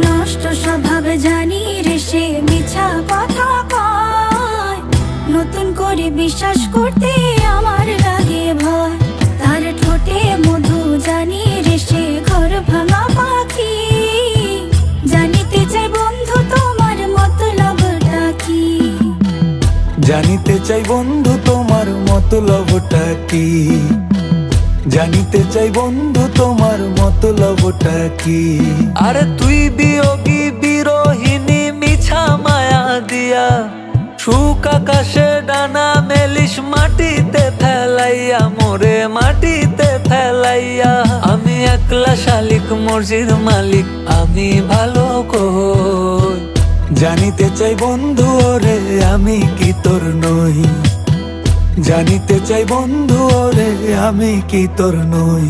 নষ্ট স্বভাব জানি রে সে মিছা কথা কয়, নতুন করে বিশ্বাস করতে আমার লাগে ভয়। তার ঠোঁটে মধু জানি রে সে ঘর ভাঙা পাখি, জানিতে চাই বন্ধু তোমার মতলবটা কি। জানিতে চাই বন্ধু তোমার মতলবটা কি, জানিতে চাই বন্ধু তোমার মতলবটা কি। আরে তুই বিয়োগী বিরোহিনী মিছা মায়া দিয়া, সুখ আকাশে ডানা মেলিস মাটিতে ফেলাইয়া, মোরে মাটিতে ফেলাইয়া। আমি একলা শালিক মর্জির মালিক, আমি ভালো কই। জানিতে চাই বন্ধু ওরে আমি কি তোর নই, জানিতে চাই বন্ধু ওরে আমি কি তোর নই।